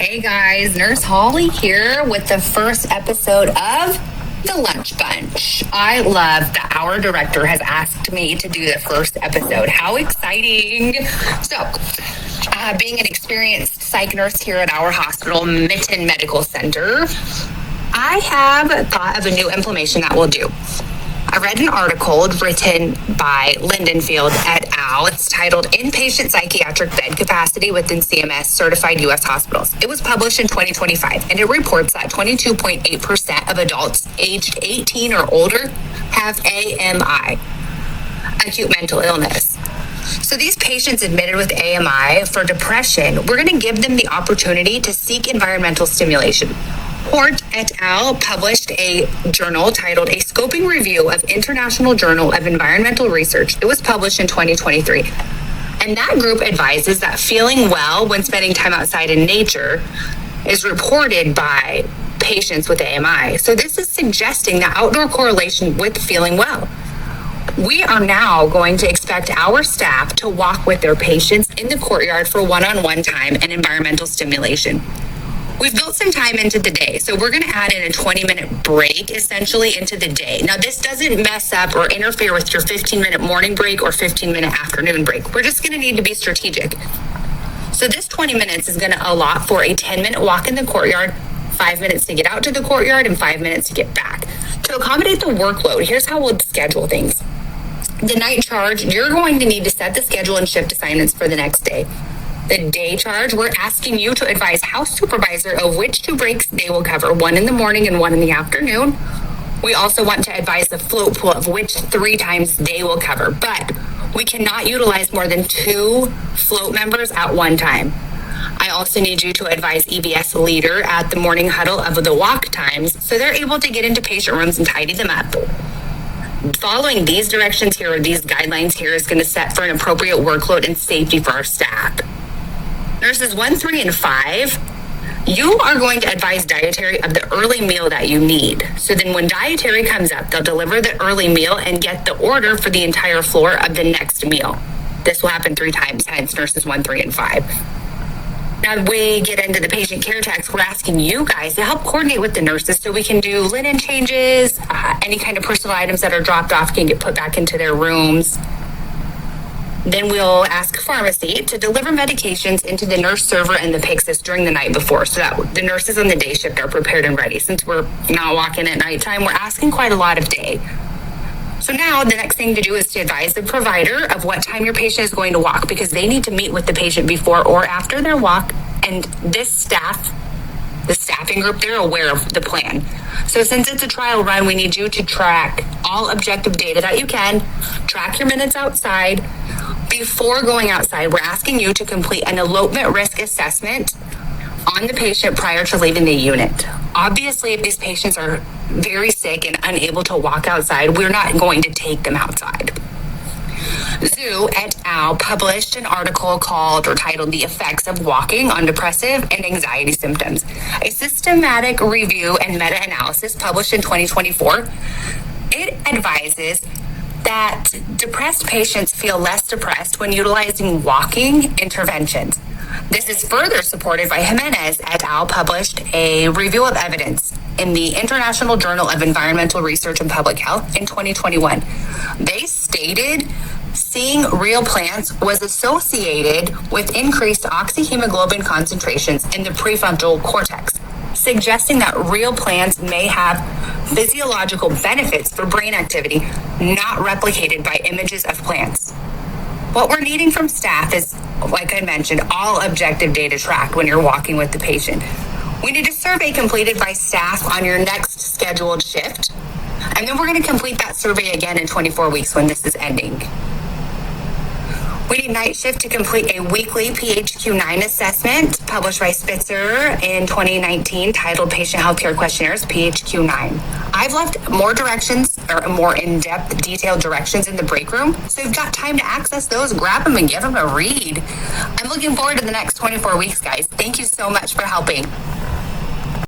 Hey guys, Nurse Holly here with the first episode of The Lunch Bunch. I love that our director has asked me to do the first episode. How exciting! So, being an experienced psych nurse here at our hospital, Mitten Medical Center, I have thought of a new implementation that we'll do. I read an article written by Lindenfield et al. It's titled Inpatient Psychiatric Bed Capacity Within CMS Certified U.S. Hospitals. It was published in 2025, and it reports that 22.8% of adults aged 18 or older have AMI, acute mental illness. So these patients admitted with AMI for depression, we're going to give them the opportunity to seek environmental stimulation. Hort et al. Published a journal titled A Scoping Review of International Journal of Environmental Research. It was published in 2023. And that group advises that feeling well when spending time outside in nature is reported by patients with AMI. So this is suggesting the outdoor correlation with feeling well. We are now going to expect our staff to walk with their patients in the courtyard for one-on-one time and environmental stimulation. We've built some time into the day, so we're going to add in a 20-minute break, essentially, into the day. Now, this doesn't mess up or interfere with your 15-minute morning break or 15-minute afternoon break. We're just going to need to be strategic. So this 20 minutes is going to allot for a 10-minute walk in the courtyard, 5 minutes to get out to the courtyard, and 5 minutes to get back. To accommodate the workload, here's how we'll schedule things. The night charge, you're going to need to set the schedule and shift assignments for the next day. The day charge, we're asking you to advise house supervisor of which two breaks they will cover, one in the morning and one in the afternoon. We also want to advise the float pool of which 3 times they will cover, but we cannot utilize more than 2 float members at one time. I also need you to advise EBS leader at the morning huddle of the walk times so they're able to get into patient rooms and tidy them up. Following these directions here, or these guidelines here, is going to set for an appropriate workload and safety for our staff. Nurses 1, 3, and 5, you are going to advise dietary of the early meal that you need. So then when dietary comes up, they'll deliver the early meal and get the order for the entire floor of the next meal. This will happen 3 times, hence nurses 1, 3, and 5. Now we get into the patient care tax. We're asking you guys to help coordinate with the nurses so we can do linen changes, any kind of personal items that are dropped off can get put back into their rooms. Then we'll ask pharmacy to deliver medications into the nurse server and the Pyxis during the night before so that the nurses on the day shift are prepared and ready. Since we're not walking at nighttime, we're asking quite a lot of day. So now the next thing to do is to advise the provider of what time your patient is going to walk because they need to meet with the patient before or after their walk. And this staff, the staffing group, they're aware of the plan. So since it's a trial run, we need you to track all objective data that you can, track your minutes outside. Before going outside, we're asking you to complete an elopement risk assessment on the patient prior to leaving the unit. Obviously, if these patients are very sick and unable to walk outside, we're not going to take them outside. Zhu et al. Published an article called or titled The Effects of Walking on Depressive and Anxiety Symptoms, a systematic review and meta-analysis published in 2024. It advises that depressed patients feel less depressed when utilizing walking interventions. This is further supported by Jimenez et al. Published a review of evidence in the International Journal of Environmental Research and Public Health in 2021. They stated seeing real plants was associated with increased oxyhemoglobin concentrations in the prefrontal cortex, suggesting that real plants may have physiological benefits for brain activity not replicated by images of plants. What we're needing from staff is, like I mentioned, all objective data tracked when you're walking with the patient. We need a survey completed by staff on your next scheduled shift, and then we're going to complete that survey again in 24 weeks when this is ending. We need night shift to complete a weekly PHQ-9 assessment published by Spitzer in 2019 titled Patient Healthcare Questionnaires, PHQ-9. I've left more directions or more in-depth detailed directions in the break room. So you've got time to access those, grab them and give them a read. I'm looking forward to the next 24 weeks, guys. Thank you so much for helping.